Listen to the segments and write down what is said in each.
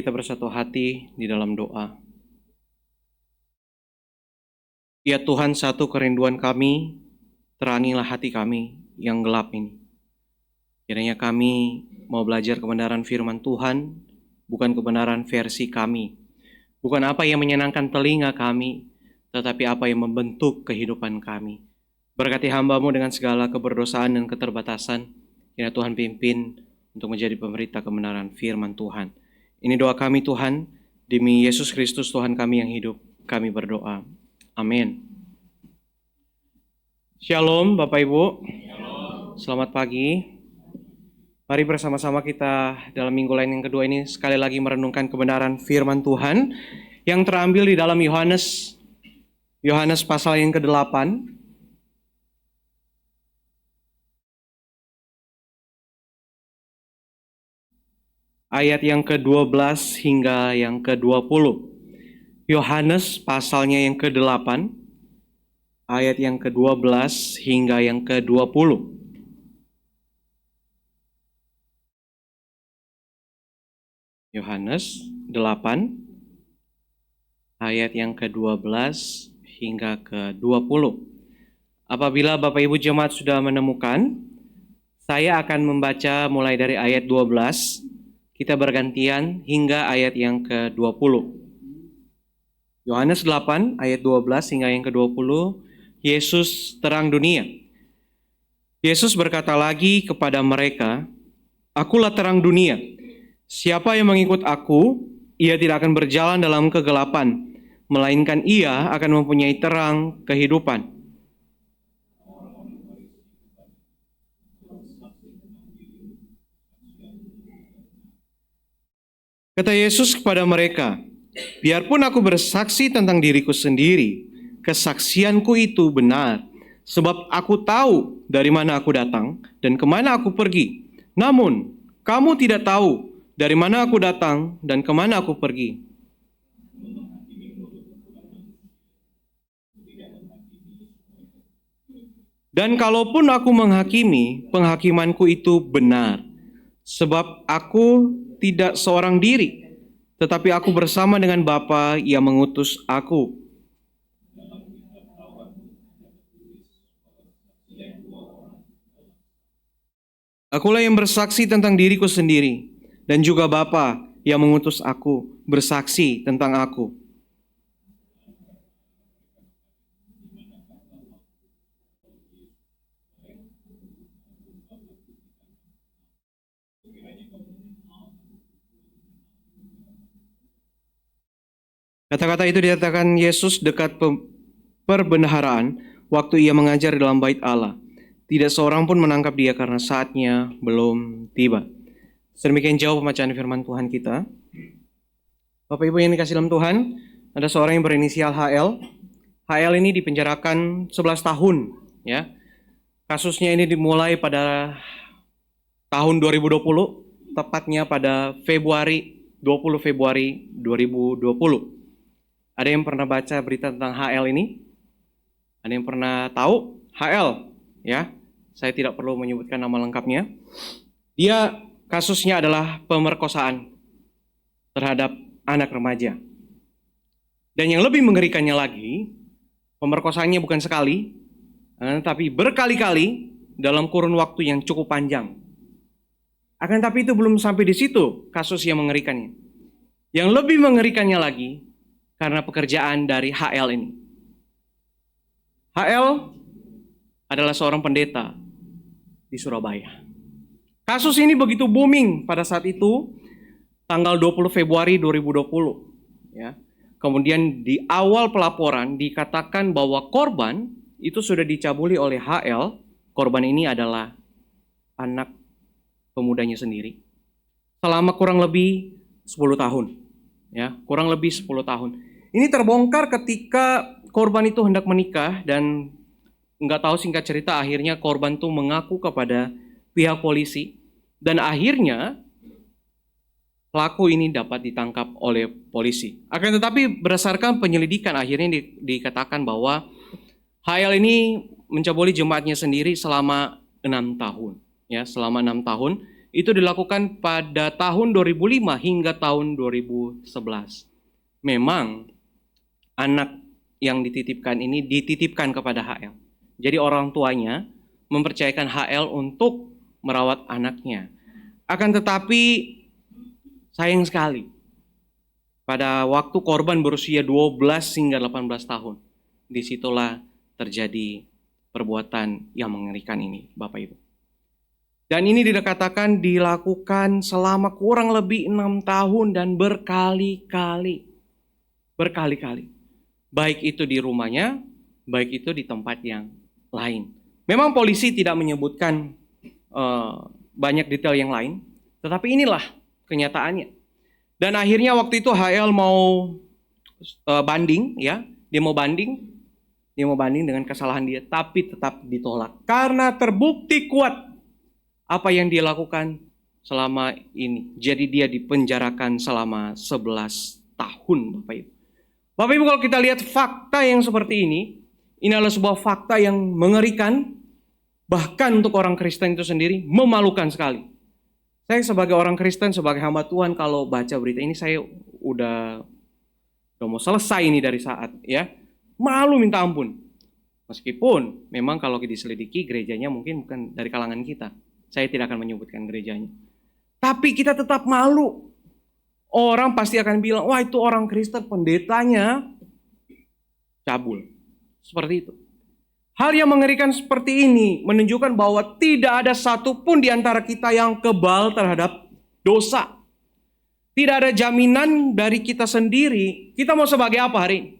Kita bersatu hati di dalam doa. Ya Tuhan, satu kerinduan kami, terangilah hati kami yang gelap ini. Kiranya kami mau belajar kebenaran firman Tuhan, bukan kebenaran versi kami. Bukan apa yang menyenangkan telinga kami, tetapi apa yang membentuk kehidupan kami. Berkati hamba-Mu dengan segala keberdosaan dan keterbatasan. Kiranya Tuhan pimpin untuk menjadi pemberita kebenaran firman Tuhan. Ini doa kami Tuhan, demi Yesus Kristus Tuhan kami yang hidup, kami berdoa. Amin. Shalom Bapak Ibu. Shalom. Selamat pagi. Mari bersama-sama kita dalam minggu lain yang kedua ini sekali lagi merenungkan kebenaran firman Tuhan yang terambil di dalam Yohanes pasal yang ke-8. Ayat yang ke-12 hingga yang ke-20. Yohanes pasalnya yang ke-8, ayat yang ke-12 hingga yang ke-20. Yohanes 8, ayat yang ke-12 hingga ke-20. Apabila Bapak Ibu jemaat sudah menemukan, saya akan membaca mulai dari ayat 12. Kita bergantian hingga ayat yang ke-20. Yohanes 8 ayat 12 hingga yang ke-20. Yesus terang dunia. Yesus berkata lagi kepada mereka, "Akulah terang dunia. Siapa yang mengikut aku, ia tidak akan berjalan dalam kegelapan, melainkan ia akan mempunyai terang kehidupan." Kata Yesus kepada mereka, "Biarpun aku bersaksi tentang diriku sendiri, kesaksianku itu benar, sebab aku tahu dari mana aku datang dan kemana aku pergi. Namun, kamu tidak tahu dari mana aku datang dan kemana aku pergi. Dan kalaupun aku menghakimi, penghakimanku itu benar, sebab aku tidak seorang diri, tetapi aku bersama dengan Bapa yang mengutus aku. Akulah yang bersaksi tentang diriku sendiri, dan juga Bapa yang mengutus aku bersaksi tentang aku. Kata-kata itu dikatakan Yesus dekat perbendaharaan waktu ia mengajar di dalam bait Allah. Tidak seorang pun menangkap dia karena saatnya belum tiba. Sedemikian jauh pembacaan firman Tuhan kita. Bapak Ibu yang dikasihi dalam Tuhan, ada seorang yang berinisial HL. HL ini dipenjarakan 11 tahun. Ya. Kasusnya ini dimulai pada tahun 2020, tepatnya pada 20 Februari 2020. Ada yang pernah baca berita tentang HL ini? Ada yang pernah tahu? HL, ya. Saya tidak perlu menyebutkan nama lengkapnya. Dia kasusnya adalah pemerkosaan terhadap anak remaja. Dan yang lebih mengerikannya lagi, pemerkosaannya bukan sekali, tapi berkali-kali dalam kurun waktu yang cukup panjang. Akan tapi itu belum sampai di situ kasus yang mengerikannya. Yang lebih mengerikannya lagi, karena pekerjaan dari HL ini. HL adalah seorang pendeta di Surabaya. Kasus ini begitu booming pada saat itu, tanggal 20 Februari 2020. Ya. Kemudian di awal pelaporan dikatakan bahwa korban itu sudah dicabuli oleh HL. Korban ini adalah anak pemudanya sendiri. Selama kurang lebih 10 tahun. Ya, kurang lebih 10 tahun. Ini terbongkar ketika korban itu hendak menikah dan nggak tahu singkat cerita akhirnya korban itu mengaku kepada pihak polisi dan akhirnya pelaku ini dapat ditangkap oleh polisi. Akan tetapi berdasarkan penyelidikan akhirnya dikatakan bahwa HL ini mencabuli jemaatnya sendiri selama 6 tahun. Ya, selama 6 tahun Itu dilakukan pada tahun 2005 hingga tahun 2011. Memang anak yang dititipkan ini dititipkan kepada HL. Jadi orang tuanya mempercayakan HL untuk merawat anaknya. Akan tetapi sayang sekali, pada waktu korban berusia 12 hingga 18 tahun, disitulah terjadi perbuatan yang mengerikan ini, Bapak Ibu. Dan ini dikatakan dilakukan selama kurang lebih 6 tahun dan berkali-kali. Berkali-kali. Baik itu di rumahnya, baik itu di tempat yang lain. Memang polisi tidak menyebutkan banyak detail yang lain, tetapi inilah kenyataannya. Dan akhirnya waktu itu HL mau banding, ya, dia mau banding dengan kesalahan dia, tapi tetap ditolak karena terbukti kuat apa yang dia lakukan selama ini. Jadi dia dipenjarakan selama 11 tahun, Bapak Ibu. Bapak Ibu, kalau kita lihat fakta yang seperti ini adalah sebuah fakta yang mengerikan, bahkan untuk orang Kristen itu sendiri memalukan sekali. Saya sebagai orang Kristen, sebagai hamba Tuhan, kalau baca berita ini saya udah mau selesai ini dari saat, ya. Malu minta ampun. Meskipun memang kalau diselidiki gerejanya mungkin bukan dari kalangan kita. Saya tidak akan menyebutkan gerejanya. Tapi kita tetap malu. Orang pasti akan bilang, wah itu orang Kristen, pendetanya cabul. Seperti itu. Hal yang mengerikan seperti ini menunjukkan bahwa tidak ada satupun di antara kita yang kebal terhadap dosa. Tidak ada jaminan dari kita sendiri. Kita mau sebagai apa hari ini?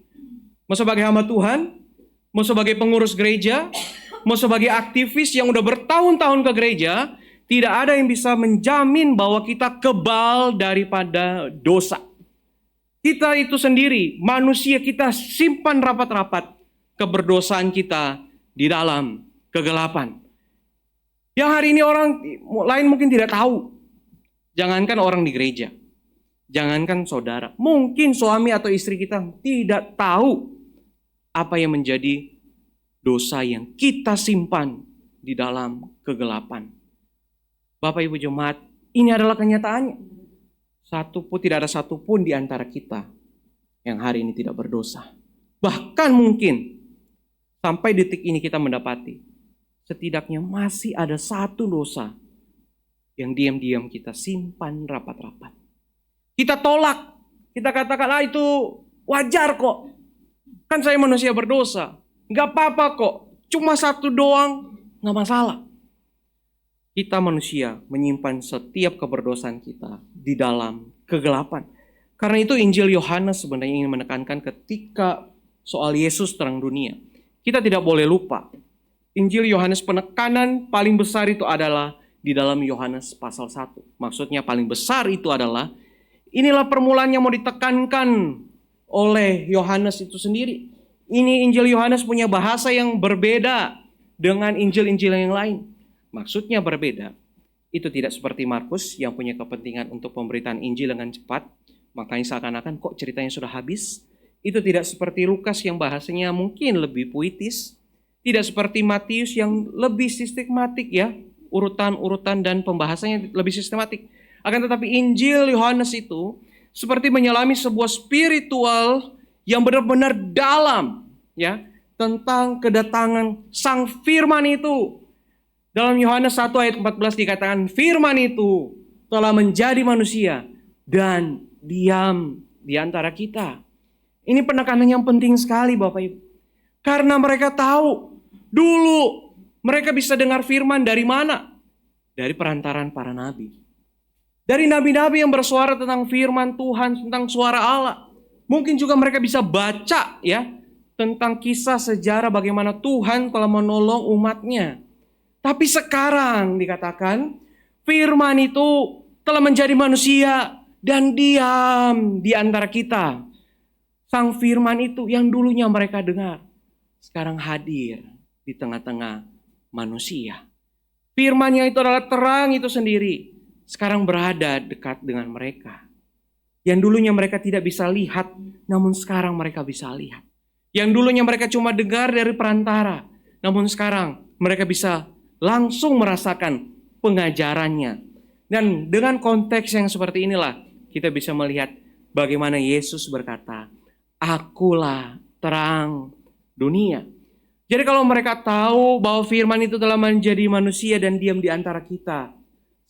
Mau sebagai hamba Tuhan? Mau sebagai pengurus gereja? Mau sebagai aktivis yang udah bertahun-tahun ke gereja? Tidak ada yang bisa menjamin bahwa kita kebal daripada dosa. Kita itu sendiri, manusia, kita simpan rapat-rapat keberdosaan kita di dalam kegelapan. Yang hari ini orang lain mungkin tidak tahu. Jangankan orang di gereja. Jangankan saudara. Mungkin suami atau istri kita tidak tahu apa yang menjadi dosa yang kita simpan di dalam kegelapan. Bapak Ibu Jemaat, ini adalah kenyataannya. Tidak ada satupun di antara kita yang hari ini tidak berdosa. Bahkan mungkin sampai detik ini kita mendapati setidaknya masih ada satu dosa yang diam-diam kita simpan rapat-rapat. Kita tolak, kita katakan itu wajar kok. Kan saya manusia berdosa, nggak apa-apa kok. Cuma satu doang, nggak masalah. Kita manusia menyimpan setiap keberdosaan kita di dalam kegelapan. Karena itu Injil Yohanes sebenarnya ingin menekankan ketika soal Yesus terang dunia. Kita tidak boleh lupa, Injil Yohanes penekanan paling besar itu adalah di dalam Yohanes pasal 1. Maksudnya paling besar itu adalah, inilah permulaan yang mau ditekankan oleh Yohanes itu sendiri. Ini Injil Yohanes punya bahasa yang berbeda dengan Injil-Injil yang lain. Maksudnya berbeda. Itu tidak seperti Markus yang punya kepentingan untuk pemberitaan Injil dengan cepat. Makanya seakan-akan kok ceritanya sudah habis. Itu tidak seperti Lukas yang bahasanya mungkin lebih puitis. Tidak seperti Matius yang lebih sistematik, ya. Urutan-urutan dan pembahasannya lebih sistematik. Akan tetapi Injil Yohanes itu seperti menyelami sebuah spiritual yang benar-benar dalam, ya, tentang kedatangan Sang Firman itu. Dalam Yohanes 1 ayat 14 dikatakan, Firman itu telah menjadi manusia dan diam di antara kita. Ini penekanan yang penting sekali, Bapak Ibu. Karena mereka tahu dulu mereka bisa dengar firman dari mana? Dari perantaran para nabi. Dari nabi-nabi yang bersuara tentang firman Tuhan, tentang suara Allah. Mungkin juga mereka bisa baca, ya, tentang kisah sejarah bagaimana Tuhan telah menolong umatnya. Tapi sekarang dikatakan firman itu telah menjadi manusia dan diam di antara kita. Sang firman itu yang dulunya mereka dengar, sekarang hadir di tengah-tengah manusia. Firman-Nya itu adalah terang itu sendiri, sekarang berada dekat dengan mereka. Yang dulunya mereka tidak bisa lihat, namun sekarang mereka bisa lihat. Yang dulunya mereka cuma dengar dari perantara, namun sekarang mereka bisa langsung merasakan pengajarannya. Dan dengan konteks yang seperti inilah kita bisa melihat bagaimana Yesus berkata, "Akulah terang dunia." Jadi kalau mereka tahu bahwa firman itu telah menjadi manusia dan diam di antara kita,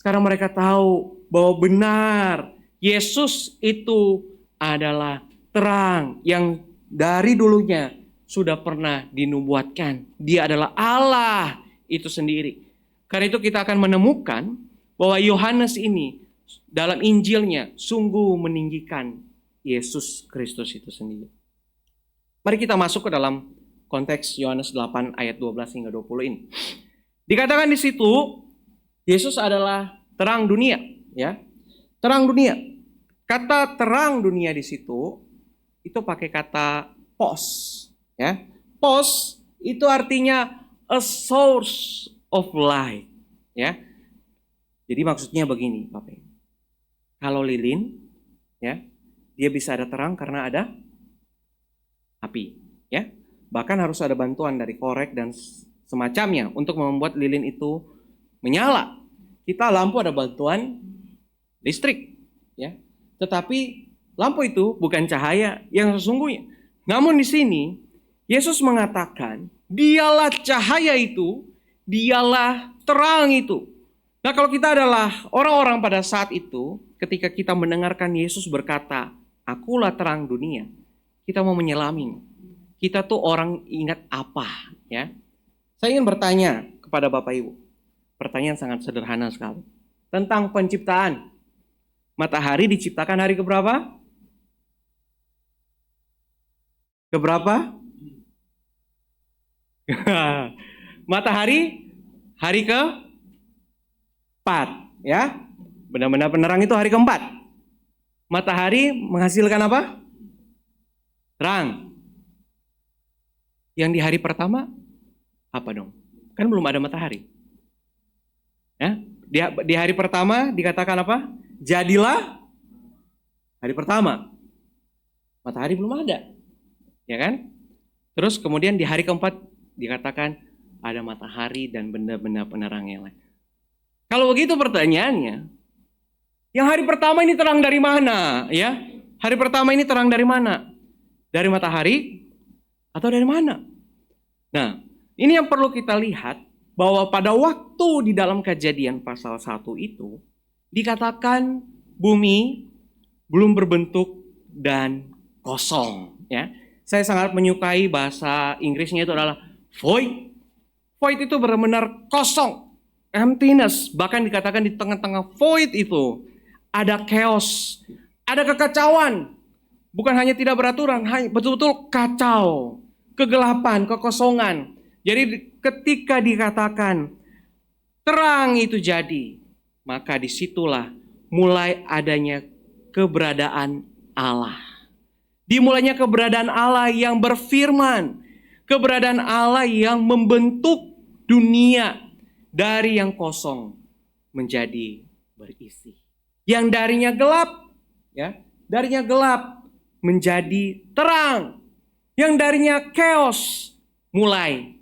sekarang mereka tahu bahwa benar Yesus itu adalah terang yang dari dulunya sudah pernah dinubuatkan. Dia adalah Allah itu sendiri. Karena itu kita akan menemukan bahwa Yohanes ini dalam Injilnya sungguh meninggikan Yesus Kristus itu sendiri. Mari kita masuk ke dalam konteks Yohanes 8 ayat 12 hingga 20 ini. Dikatakan di situ Yesus adalah terang dunia, ya. Terang dunia. Kata terang dunia di situ itu pakai kata pos, ya. Pos itu artinya a source of light, ya. Jadi maksudnya begini, Bapak. Kalau lilin, ya, dia bisa ada terang karena ada api, ya. Bahkan harus ada bantuan dari korek dan semacamnya untuk membuat lilin itu menyala. Kita lampu ada bantuan listrik, ya. Tetapi lampu itu bukan cahaya yang sesungguhnya. Namun di sini Yesus mengatakan, dialah cahaya itu, dialah terang itu. Nah, kalau kita adalah orang-orang pada saat itu, ketika kita mendengarkan Yesus berkata, "Akulah terang dunia," kita mau menyelami. Kita tuh orang ingat apa, ya? Saya ingin bertanya kepada Bapak Ibu. Pertanyaan sangat sederhana sekali. Tentang penciptaan. Matahari diciptakan hari keberapa? Keberapa? Matahari hari ke-4, ya. Benar-benar penerang itu hari ke-4. Matahari menghasilkan apa? Terang. Yang di hari pertama apa dong? Kan belum ada matahari. Ya, di hari pertama dikatakan apa? Jadilah hari pertama. Matahari belum ada. Ya kan? Terus kemudian di hari ke-4 dikatakan ada matahari dan benda-benda penerang yang lain. Kalau begitu pertanyaannya, yang hari pertama ini terang dari mana? Ya, hari pertama ini terang dari mana? Dari matahari atau dari mana? Nah, ini yang perlu kita lihat bahwa pada waktu di dalam Kejadian pasal 1 itu dikatakan bumi belum berbentuk dan kosong, ya. Saya sangat menyukai bahasa Inggrisnya itu adalah void. Void itu benar-benar kosong, emptiness. Bahkan dikatakan di tengah-tengah void itu ada chaos, ada kekacauan. Bukan hanya tidak beraturan, hanya betul-betul kacau, kegelapan, kekosongan. Jadi ketika dikatakan terang itu jadi, maka disitulah mulai adanya keberadaan Allah. Dimulainya keberadaan Allah yang berfirman, keberadaan Allah yang membentuk dunia dari yang kosong menjadi berisi. Yang darinya gelap, ya, darinya gelap menjadi terang. Yang darinya chaos mulai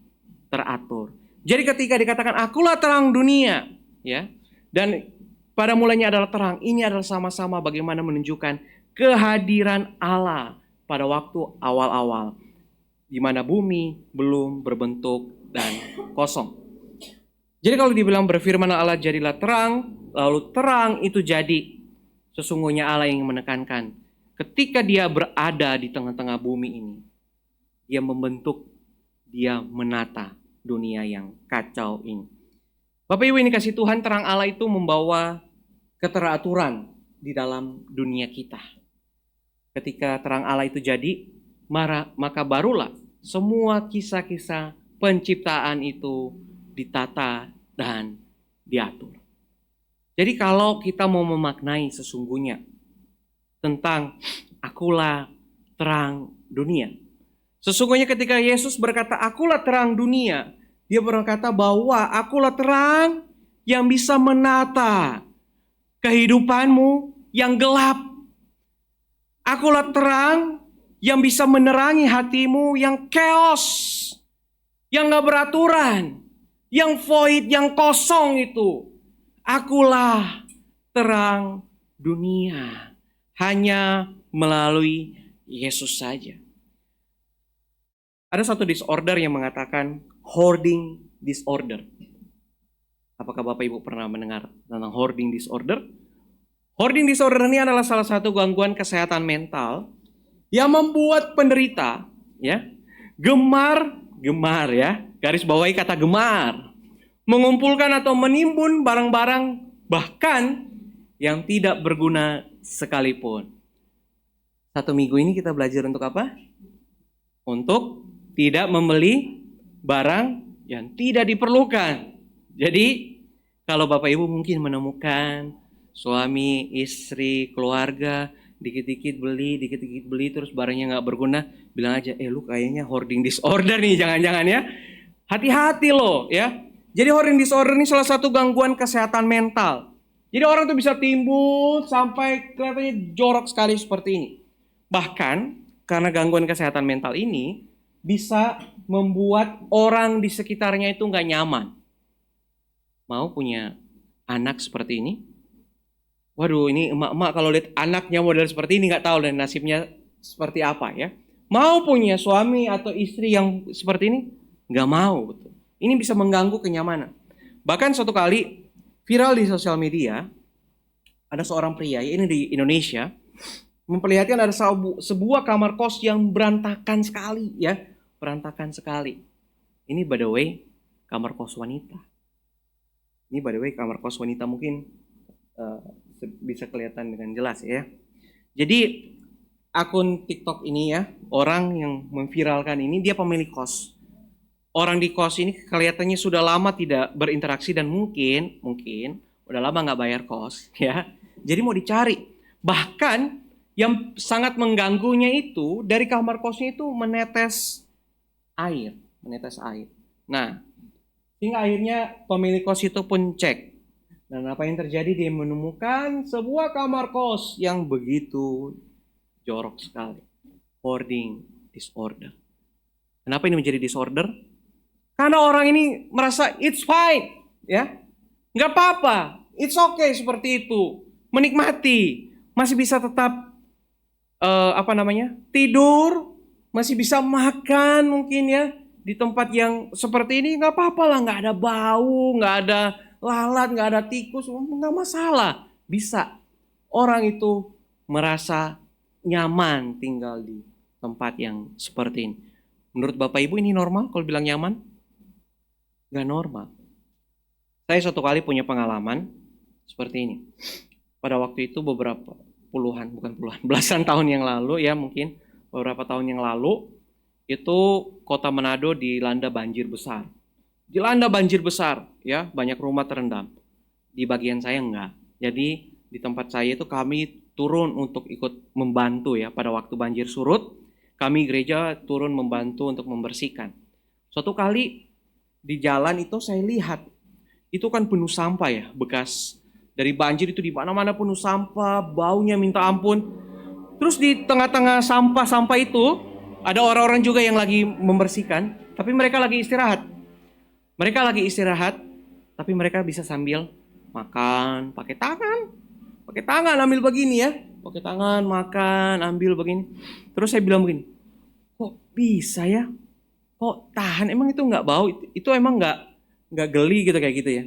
teratur. Jadi ketika dikatakan akulah terang dunia, ya, dan pada mulanya adalah terang, ini adalah sama-sama bagaimana menunjukkan kehadiran Allah pada waktu awal-awal, di mana bumi belum berbentuk dan kosong. Jadi kalau dibilang berfirman Allah jadilah terang, lalu terang itu jadi, sesungguhnya Allah yang menekankan ketika dia berada di tengah-tengah bumi ini, dia membentuk, dia menata dunia yang kacau ini. Bapak Ibu ini kasih Tuhan, terang Allah itu membawa keteraturan di dalam dunia kita. Ketika terang Allah itu jadi, maka barulah semua kisah-kisah penciptaan itu ditata dan diatur. Jadi kalau kita mau memaknai sesungguhnya tentang akulah terang dunia. Sesungguhnya ketika Yesus berkata akulah terang dunia, dia berkata bahwa akulah terang yang bisa menata kehidupanmu yang gelap. Akulah terang yang bisa menerangi hatimu yang chaos, yang gak beraturan, yang void, yang kosong itu. Akulah terang dunia. Hanya melalui Yesus saja. Ada satu disorder yang mengatakan hoarding disorder. Apakah Bapak Ibu pernah mendengar tentang hoarding disorder? Hoarding disorder ini adalah salah satu gangguan kesehatan mental yang membuat penderita ya gemar ya, garis bawahi kata gemar, mengumpulkan atau menimbun barang-barang bahkan yang tidak berguna sekalipun. Satu minggu ini kita belajar untuk apa? Untuk tidak membeli barang yang tidak diperlukan. Jadi, kalau Bapak Ibu mungkin menemukan suami, istri, keluarga, dikit-dikit beli, terus barangnya nggak berguna, bilang aja, lu kayaknya hoarding disorder nih, jangan-jangan ya. Hati-hati loh ya. Jadi hoarding disorder ini salah satu gangguan kesehatan mental. Jadi orang tuh bisa timbul sampai kelihatannya jorok sekali seperti ini. Bahkan karena gangguan kesehatan mental ini bisa membuat orang di sekitarnya itu nggak nyaman. Mau punya anak seperti ini? Waduh, ini emak-emak kalau lihat anaknya model seperti ini nggak tahu dan nasibnya seperti apa ya. Mau punya suami atau istri yang seperti ini? Nggak mau. Betul. Ini bisa mengganggu kenyamanan. Bahkan suatu kali viral di sosial media, ada seorang pria, ini di Indonesia, memperlihatkan ada sebuah kamar kos yang berantakan sekali ya. Berantakan sekali. Ini by the way kamar kos wanita. Ini by the way kamar kos wanita mungkin bisa kelihatan dengan jelas ya. Jadi akun TikTok ini ya, orang yang memviralkan ini dia pemilik kos. Orang di kos ini kelihatannya sudah lama tidak berinteraksi dan mungkin udah lama nggak bayar kos ya. Jadi mau dicari. Bahkan yang sangat mengganggunya itu dari kamar kosnya itu menetes air. Nah, sehingga akhirnya pemilik kos itu pun cek. Dan apa yang terjadi? Dia menemukan sebuah kamar kos yang begitu jorok sekali. Hoarding disorder. Kenapa ini menjadi disorder? Karena orang ini merasa it's fine, ya, nggak apa-apa, it's okay seperti itu, menikmati, masih bisa tetap tidur, masih bisa makan mungkin ya di tempat yang seperti ini nggak apa-apa lah, nggak ada bau, nggak ada lalat, nggak ada tikus, nggak masalah, bisa. Orang itu merasa nyaman tinggal di tempat yang seperti ini. Menurut Bapak Ibu ini normal kalau bilang nyaman? Nggak normal. Saya suatu kali punya pengalaman seperti ini. Pada waktu itu belasan tahun yang lalu ya, mungkin beberapa tahun yang lalu, itu kota Manado dilanda banjir besar. Dilanda banjir besar ya, banyak rumah terendam. Di bagian saya enggak. Jadi di tempat saya itu kami turun untuk ikut membantu ya pada waktu banjir surut. Kami gereja turun membantu untuk membersihkan. Suatu kali di jalan itu saya lihat itu kan penuh sampah ya, bekas dari banjir itu di mana-mana penuh sampah, baunya minta ampun. Terus di tengah-tengah sampah-sampah itu ada orang-orang juga yang lagi membersihkan, tapi mereka lagi istirahat. Tapi mereka bisa sambil makan, pakai tangan ambil begini ya, pakai tangan makan, ambil begini. Terus saya bilang begini, kok bisa ya? Kok tahan? Emang itu nggak bau? Itu emang nggak geli gitu kayak gitu ya?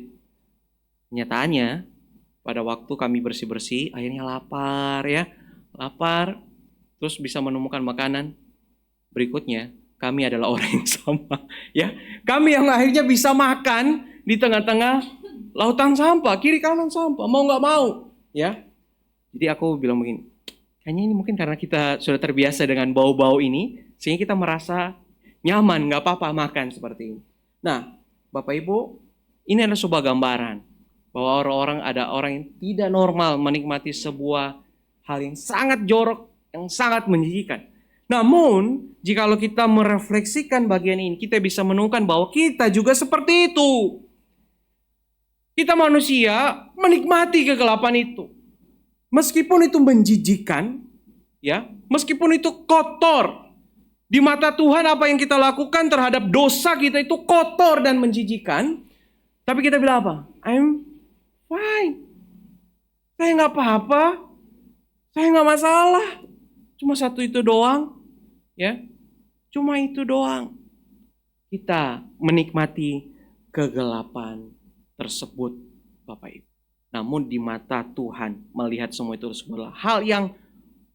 Kenyataannya pada waktu kami bersih-bersih, akhirnya lapar, terus bisa menemukan makanan. Berikutnya, kami adalah orang yang sama, ya. Kami yang akhirnya bisa makan di tengah-tengah lautan sampah, kiri kanan sampah, mau nggak mau, ya. Jadi aku bilang begini, kayaknya ini mungkin karena kita sudah terbiasa dengan bau-bau ini, sehingga kita merasa nyaman, nggak apa-apa makan seperti ini. Nah, Bapak Ibu, ini adalah sebuah gambaran bahwa ada orang yang tidak normal menikmati sebuah hal yang sangat jorok, yang sangat menjijikan. Namun, jikalau kita merefleksikan bagian ini, kita bisa menemukan bahwa kita juga seperti itu. Kita manusia menikmati kegelapan itu. Meskipun itu menjijikan, ya, meskipun itu kotor. Di mata Tuhan apa yang kita lakukan terhadap dosa kita itu kotor dan menjijikan. Tapi kita bilang apa? I'm fine. Saya nggak apa-apa, saya nggak masalah. Cuma satu itu doang, ya. Cuma itu doang. Kita menikmati kegelapan tersebut, Bapak Ibu. Namun di mata Tuhan melihat semua itu sebuah hal yang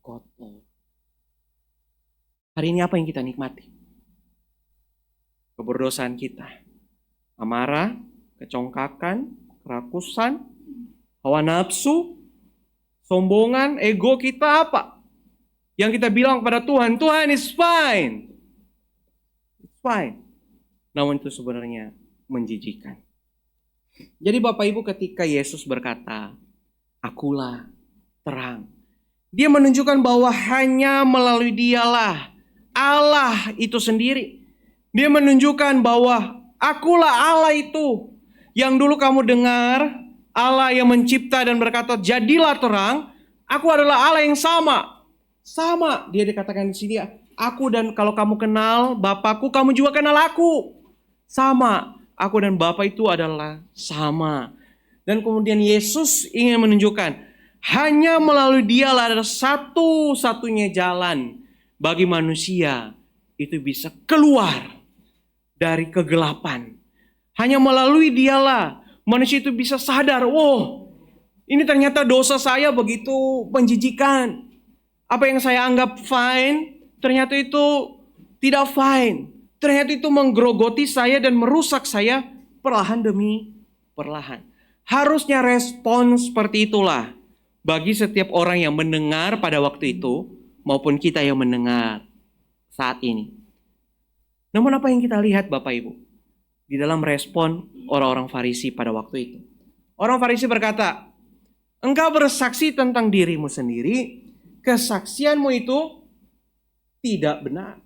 kotor. Hari ini apa yang kita nikmati? Keberdosaan kita. Amarah, kecongkakan, kerakusan, hawa nafsu, sombongan, ego kita apa? Yang kita bilang kepada Tuhan, Tuhan is fine. It's fine. Namun itu sebenarnya menjijikan. Jadi Bapak Ibu ketika Yesus berkata, akulah terang. Dia menunjukkan bahwa hanya melalui Dialah Allah itu sendiri. Dia menunjukkan bahwa akulah Allah itu. Yang dulu kamu dengar, Allah yang mencipta dan berkata, jadilah terang. Aku adalah Allah yang sama. Sama, dia dikatakan di sini, aku dan kalau kamu kenal Bapakku, kamu juga kenal aku. Sama, aku dan Bapa itu adalah sama. Dan kemudian Yesus ingin menunjukkan, hanya melalui Dialah ada satu-satunya jalan bagi manusia itu bisa keluar dari kegelapan. Hanya melalui Dialah manusia itu bisa sadar, oh ini ternyata dosa saya begitu menjijikan. Apa yang saya anggap fine, ternyata itu tidak fine. Ternyata itu menggerogoti saya dan merusak saya perlahan demi perlahan. Harusnya respon seperti itulah bagi setiap orang yang mendengar pada waktu itu maupun kita yang mendengar saat ini. Namun apa yang kita lihat Bapak Ibu di dalam respon orang-orang Farisi pada waktu itu? Orang Farisi berkata, engkau bersaksi tentang dirimu sendiri, kesaksianmu itu tidak benar.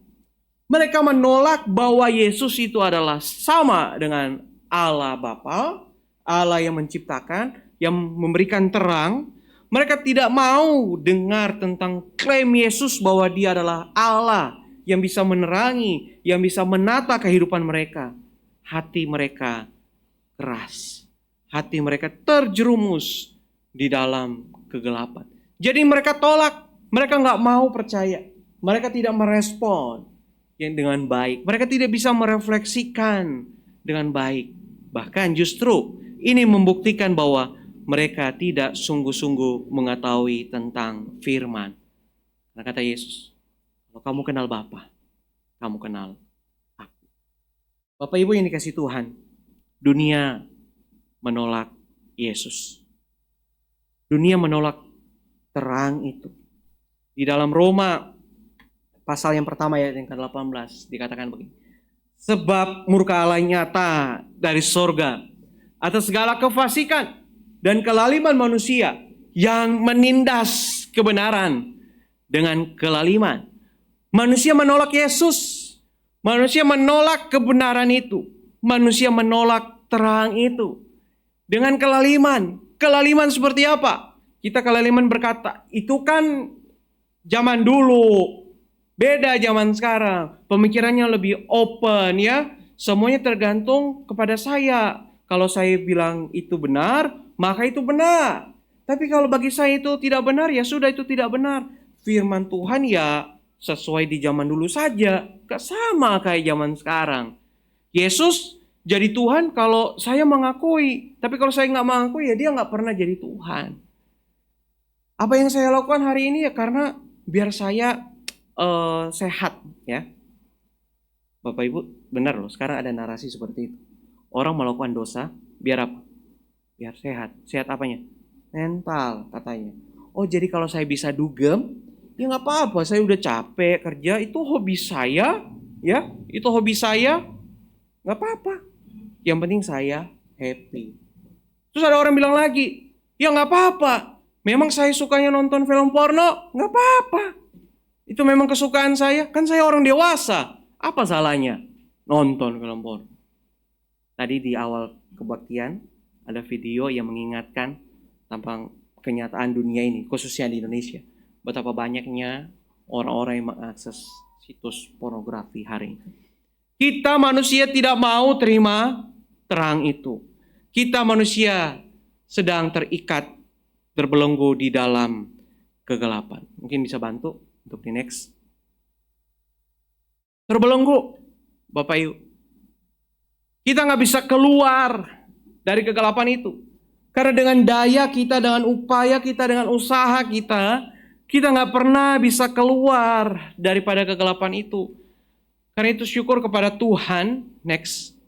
Mereka menolak bahwa Yesus itu adalah sama dengan Allah Bapa, Allah yang menciptakan, yang memberikan terang. Mereka tidak mau dengar tentang klaim Yesus bahwa dia adalah Allah yang bisa menerangi, yang bisa menata kehidupan mereka. Hati mereka keras. Hati mereka terjerumus di dalam kegelapan. Jadi mereka tolak, mereka nggak mau percaya. Mereka tidak merespon yang dengan baik. Mereka tidak bisa merefleksikan dengan baik. Bahkan justru ini membuktikan bahwa mereka tidak sungguh-sungguh mengetahui tentang firman. Karena kata Yesus, kalau kamu kenal Bapa, kamu kenal aku. Bapak Ibu yang dikasih Tuhan, dunia menolak Yesus. Dunia menolak terang itu. Di dalam Roma pasal yang pertama ayat yang ke-18 dikatakan begini. Sebab murka Allah nyata dari sorga atas segala kefasikan dan kelaliman manusia yang menindas kebenaran dengan kelaliman. Manusia menolak Yesus. Manusia menolak kebenaran itu. Manusia menolak terang itu. Dengan kelaliman. Kelaliman seperti apa? Kita kelaliman berkata, itu kan zaman dulu. Beda zaman sekarang. Pemikirannya lebih open ya. Semuanya tergantung kepada saya. Kalau saya bilang itu benar, maka itu benar. Tapi kalau bagi saya itu tidak benar, ya sudah itu tidak benar. Firman Tuhan ya sesuai di zaman dulu saja. Gak sama kayak zaman sekarang. Yesus jadi Tuhan kalau saya mengakui. Tapi kalau saya nggak mengakui ya dia nggak pernah jadi Tuhan. Apa yang saya lakukan hari ini ya karena biar saya sehat ya. Bapak Ibu benar loh, sekarang ada narasi seperti itu. Orang melakukan dosa biar apa? Biar sehat. Sehat apanya? Mental katanya. Oh jadi kalau saya bisa dugem, ya nggak apa-apa. Saya udah capek kerja, itu hobi saya, ya. Itu hobi saya, nggak apa-apa. Yang penting saya happy. Terus ada orang bilang lagi, ya nggak apa-apa. Memang saya sukanya nonton film porno, nggak apa-apa. Itu memang kesukaan saya. Kan saya orang dewasa. Apa salahnya nonton film porno? Tadi di awal kebaktian ada video yang mengingatkan tentang kenyataan dunia ini, khususnya di Indonesia. Betapa banyaknya orang-orang yang mengakses situs pornografi hari ini. Kita manusia tidak mau terima terang itu. Kita manusia sedang terikat terbelenggu di dalam kegelapan. Mungkin bisa bantu untuk di next. Terbelenggu, Bapak Ibu. Kita nggak bisa keluar dari kegelapan itu. Karena dengan daya kita, dengan upaya kita, dengan usaha kita nggak pernah bisa keluar daripada kegelapan itu. Karena itu syukur kepada Tuhan. Next.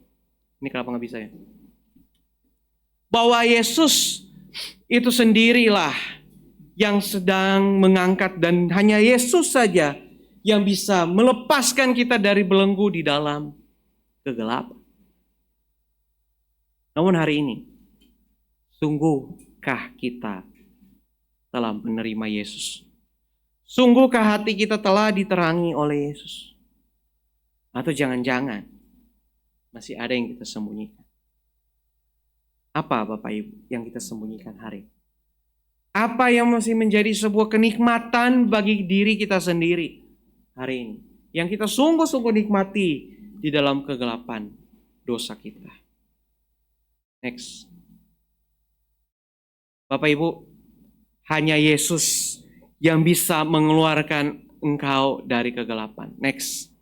Ini kenapa nggak bisa ya? Bahwa Yesus itu sendirilah yang sedang mengangkat, dan hanya Yesus saja yang bisa melepaskan kita dari belenggu di dalam kegelapan. Namun hari ini, sungguhkah kita telah menerima Yesus? Sungguhkah hati kita telah diterangi oleh Yesus? Atau jangan-jangan masih ada yang kita sembunyikan? Apa Bapak Ibu yang kita sembunyikan hari ini? Apa yang masih menjadi sebuah kenikmatan bagi diri kita sendiri hari ini? Yang kita sungguh-sungguh nikmati di dalam kegelapan dosa kita. Next. Bapak Ibu, hanya Yesus yang bisa mengeluarkan engkau dari kegelapan. Next.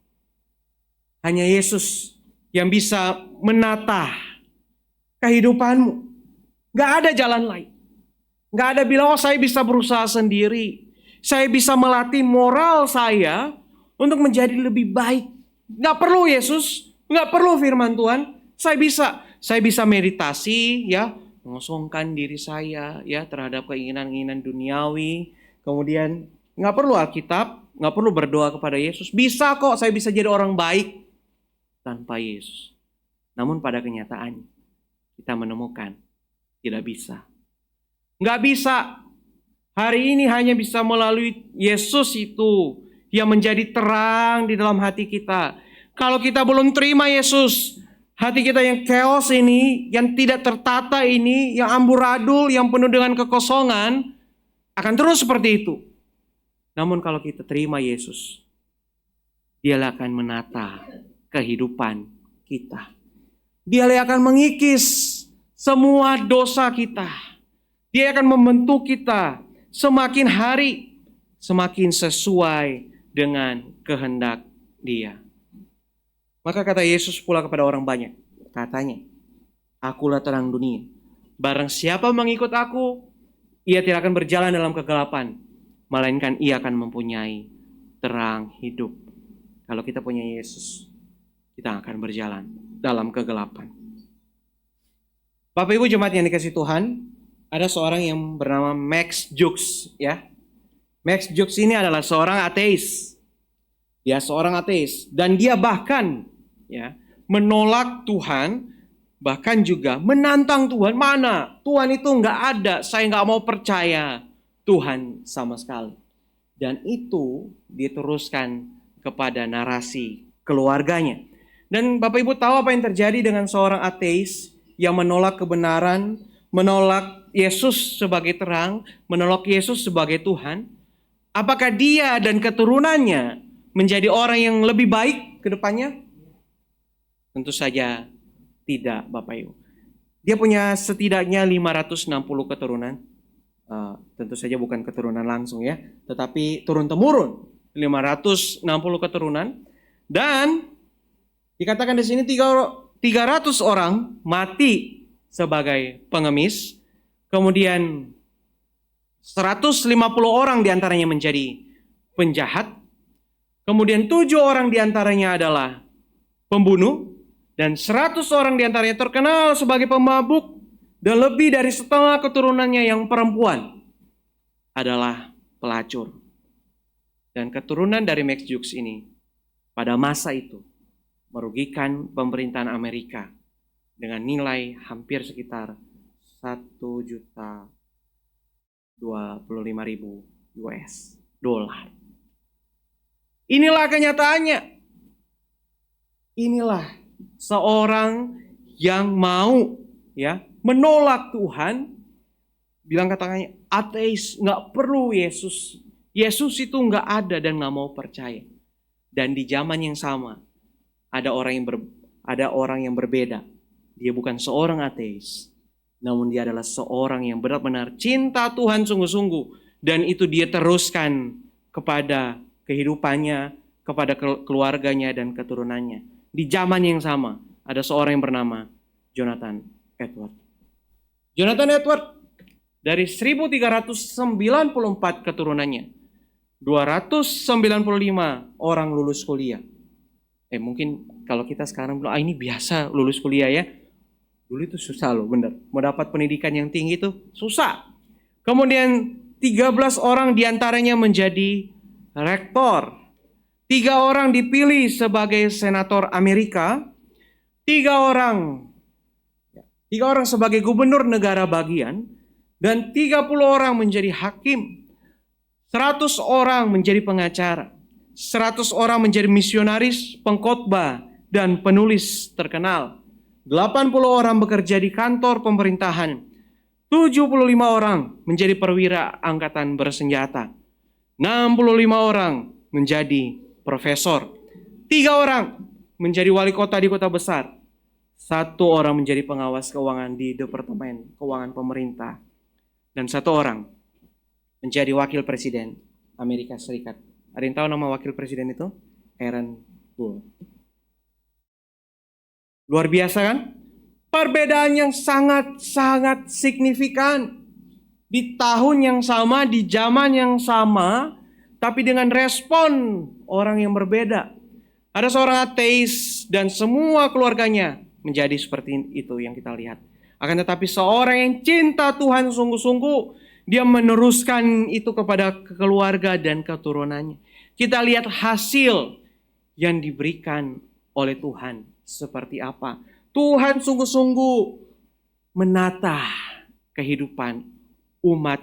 Hanya Yesus yang bisa menata kehidupanmu. Gak ada jalan lain. Gak ada bilang, oh saya bisa berusaha sendiri. Saya bisa melatih moral saya untuk menjadi lebih baik. Gak perlu Yesus, gak perlu firman Tuhan. Saya bisa meditasi, ya, mengosongkan diri saya, ya, terhadap keinginan-keinginan duniawi. Kemudian gak perlu Alkitab, gak perlu berdoa kepada Yesus. Bisa kok, saya bisa jadi orang baik tanpa Yesus. Namun pada kenyataannya, kita menemukan tidak bisa. Nggak bisa. Hari ini hanya bisa melalui Yesus itu yang menjadi terang di dalam hati kita. Kalau kita belum terima Yesus, hati kita yang chaos ini, yang tidak tertata ini, yang amburadul, yang penuh dengan kekosongan, akan terus seperti itu. Namun kalau kita terima Yesus, Dialah akan menata kehidupan kita. Dialah akan mengikis semua dosa kita. Dia akan membentuk kita semakin hari semakin sesuai dengan kehendak Dia. Maka kata Yesus pula kepada orang banyak, katanya, akulah terang dunia. Barang siapa mengikut aku, ia tidak akan berjalan dalam kegelapan, melainkan ia akan mempunyai terang hidup. Kalau kita punya Yesus, kita akan berjalan dalam kegelapan. Bapak Ibu jemaat yang dikasihi Tuhan, ada seorang yang bernama Max Jukes, ya. Max Jukes ini adalah seorang ateis. Dia seorang ateis dan dia bahkan, ya, menolak Tuhan, bahkan juga menantang Tuhan. Mana? Tuhan itu nggak ada. Saya nggak mau percaya Tuhan sama sekali. Dan itu diteruskan kepada narasi keluarganya. Dan Bapak Ibu tahu apa yang terjadi dengan seorang ateis yang menolak kebenaran, menolak Yesus sebagai terang, menolak Yesus sebagai Tuhan? Apakah dia dan keturunannya menjadi orang yang lebih baik ke depannya? Tentu saja tidak, Bapak Ibu. Dia punya setidaknya 560 keturunan. Tentu saja bukan keturunan langsung, ya, tetapi turun-temurun 560 keturunan. Dan dikatakan di sini 300 orang mati sebagai pengemis. Kemudian 150 orang diantaranya menjadi penjahat. Kemudian 7 orang diantaranya adalah pembunuh. Dan 100 orang diantaranya terkenal sebagai pemabuk. Dan lebih dari setengah keturunannya yang perempuan adalah pelacur. Dan keturunan dari Max Jukes ini pada masa itu merugikan pemerintahan Amerika dengan nilai hampir sekitar 1.025.000 US dolar. Inilah kenyataannya. Inilah seorang yang mau, ya, menolak Tuhan, bilang katanya ateis, nggak perlu Yesus. Yesus itu nggak ada dan nggak mau percaya. Dan di zaman yang sama ada orang yang berbeda. Dia bukan seorang ateis, Namun dia adalah seorang yang benar-benar cinta Tuhan sungguh-sungguh. Dan itu dia teruskan kepada kehidupannya, kepada keluarganya dan keturunannya. Di zaman yang sama, ada seorang yang bernama Jonathan Edward. Jonathan Edward dari 1394 keturunannya, 295 orang lulus kuliah. Mungkin kalau kita sekarang bilang, ini biasa lulus kuliah ya. Dulu itu susah loh, bener. Mau dapat pendidikan yang tinggi itu susah. Kemudian 13 orang diantaranya menjadi rektor. 3 orang dipilih sebagai senator Amerika. 3 orang sebagai gubernur negara bagian. Dan 30 orang menjadi hakim. 100 orang menjadi pengacara. 100 orang menjadi misionaris, pengkhotbah, dan penulis terkenal. 80 orang bekerja di kantor pemerintahan. 75 orang menjadi perwira angkatan bersenjata. 65 orang menjadi profesor. 3 orang menjadi wali kota di kota besar. 1 orang menjadi pengawas keuangan di Departemen Keuangan Pemerintah. Dan 1 orang menjadi wakil presiden Amerika Serikat. Ada yang tahu nama wakil presiden itu? Aaron Burr. Luar biasa kan? Perbedaan yang sangat-sangat signifikan. Di tahun yang sama, di zaman yang sama, tapi dengan respon orang yang berbeda. Ada seorang ateis dan semua keluarganya menjadi seperti itu yang kita lihat. Akan tetapi seorang yang cinta Tuhan sungguh-sungguh, dia meneruskan itu kepada keluarga dan keturunannya. Kita lihat hasil yang diberikan oleh Tuhan seperti apa. Tuhan sungguh-sungguh menata kehidupan umat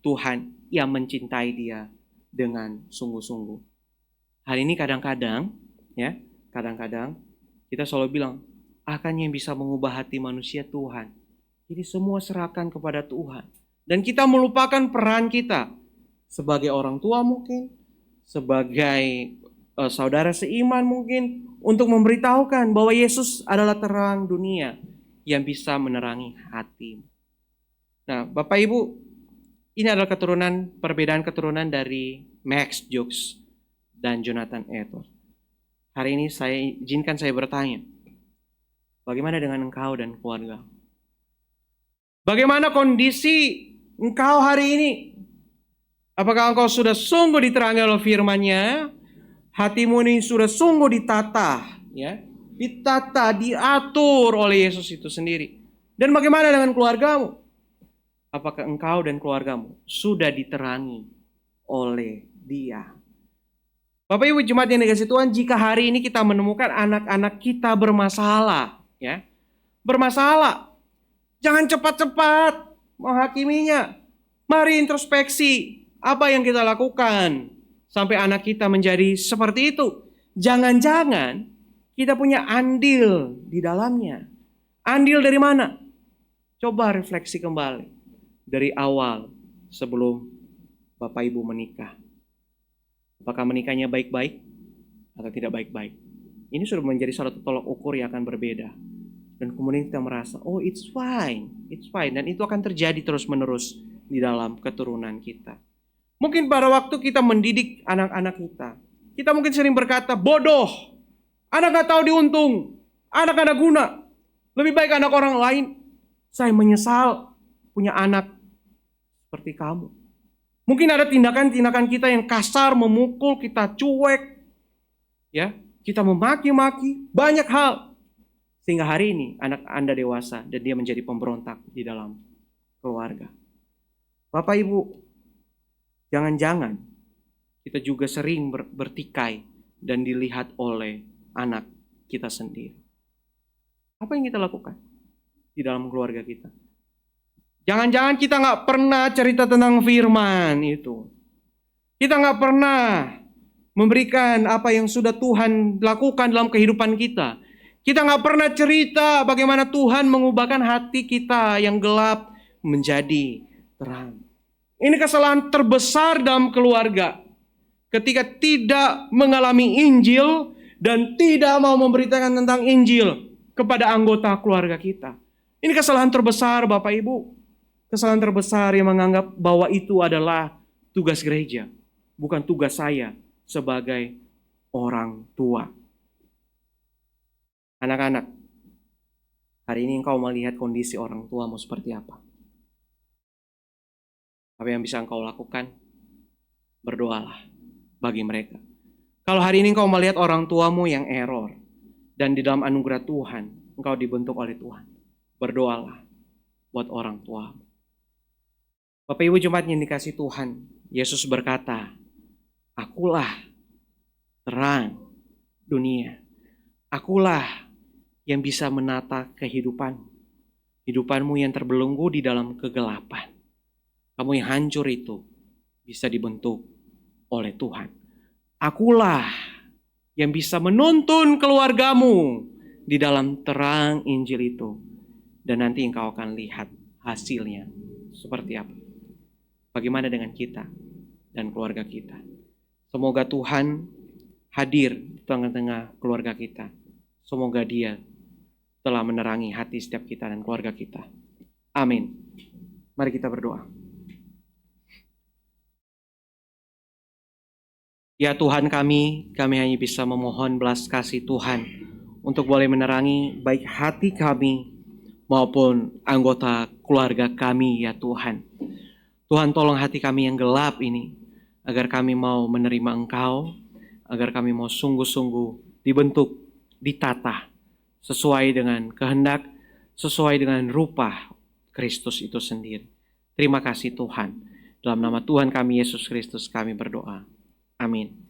Tuhan yang mencintai dia dengan sungguh-sungguh. Hari ini kadang-kadang kita selalu bilang, akan yang bisa mengubah hati manusia Tuhan. Jadi semua serahkan kepada Tuhan. Dan kita melupakan peran kita sebagai orang tua mungkin, sebagai saudara seiman mungkin, untuk memberitahukan bahwa Yesus adalah terang dunia yang bisa menerangi hati. Nah, Bapak Ibu, ini adalah perbedaan keturunan dari Max Jukes dan Jonathan Edward. Hari ini izinkan saya bertanya, bagaimana dengan engkau dan keluarga? Bagaimana kondisi engkau hari ini? Apakah engkau sudah sungguh diterangi oleh firman-Nya? Hatimu ini sudah sungguh ditata, ya, ditata, diatur oleh Yesus itu sendiri. Dan bagaimana dengan keluargamu? Apakah engkau dan keluargamu sudah diterangi oleh Dia? Bapak Ibu jemaat yang dikasihi Tuhan, jika hari ini kita menemukan anak-anak kita bermasalah, ya, bermasalah, jangan cepat-cepat menghakiminya. Mari introspeksi apa yang kita lakukan sampai anak kita menjadi seperti itu. Jangan-jangan kita punya andil di dalamnya. Andil dari mana? Coba refleksi kembali dari awal sebelum Bapak Ibu menikah. Apakah menikahnya baik-baik atau tidak baik-baik? Ini sudah menjadi suatu tolok ukur yang akan berbeda. Dan kemudian kita merasa, oh it's fine. Dan itu akan terjadi terus-menerus di dalam keturunan kita. Mungkin pada waktu kita mendidik anak-anak kita mungkin sering berkata, bodoh, anak gak tahu diuntung, anak gak ada guna, lebih baik anak orang lain. Saya menyesal punya anak seperti kamu. Mungkin ada tindakan-tindakan kita yang kasar, memukul, kita cuek, ya, kita memaki-maki, banyak hal. Sehingga hari ini anak Anda dewasa dan dia menjadi pemberontak di dalam keluarga. Bapak Ibu, jangan-jangan kita juga sering bertikai dan dilihat oleh anak kita sendiri. Apa yang kita lakukan di dalam keluarga kita? Jangan-jangan kita gak pernah cerita tentang firman itu. Kita gak pernah memberikan apa yang sudah Tuhan lakukan dalam kehidupan kita. Kita gak pernah cerita bagaimana Tuhan mengubahkan hati kita yang gelap menjadi terang. Ini kesalahan terbesar dalam keluarga. Ketika tidak mengalami Injil dan tidak mau memberitakan tentang Injil kepada anggota keluarga kita. Ini kesalahan terbesar Bapak Ibu. Kesalahan terbesar yang menganggap bahwa itu adalah tugas gereja, bukan tugas saya sebagai orang tua. Anak-anak, hari ini engkau melihat kondisi orang tuamu seperti apa? Apa yang bisa engkau lakukan? Berdoalah bagi mereka. Kalau hari ini engkau melihat orang tuamu yang error, dan di dalam anugerah Tuhan, engkau dibentuk oleh Tuhan, berdoalah buat orang tuamu. Bapak Ibu jemaat yang dikasih Tuhan, Yesus berkata, akulah terang dunia. Akulah yang bisa menata kehidupanmu yang terbelenggu di dalam kegelapan. Kamu yang hancur itu bisa dibentuk oleh Tuhan. Akulah yang bisa menuntun keluargamu di dalam terang Injil itu. Dan nanti engkau akan lihat hasilnya seperti apa. Bagaimana dengan kita dan keluarga kita. Semoga Tuhan hadir di tengah-tengah keluarga kita. Semoga Dia telah menerangi hati setiap kita dan keluarga kita. Amin. Mari kita berdoa. Ya Tuhan kami hanya bisa memohon belas kasih Tuhan untuk boleh menerangi baik hati kami maupun anggota keluarga kami ya Tuhan. Tuhan tolong hati kami yang gelap ini, agar kami mau menerima Engkau, agar kami mau sungguh-sungguh dibentuk, ditata, sesuai dengan kehendak, sesuai dengan rupa Kristus itu sendiri. Terima kasih Tuhan. Dalam nama Tuhan kami Yesus Kristus kami berdoa. Amin.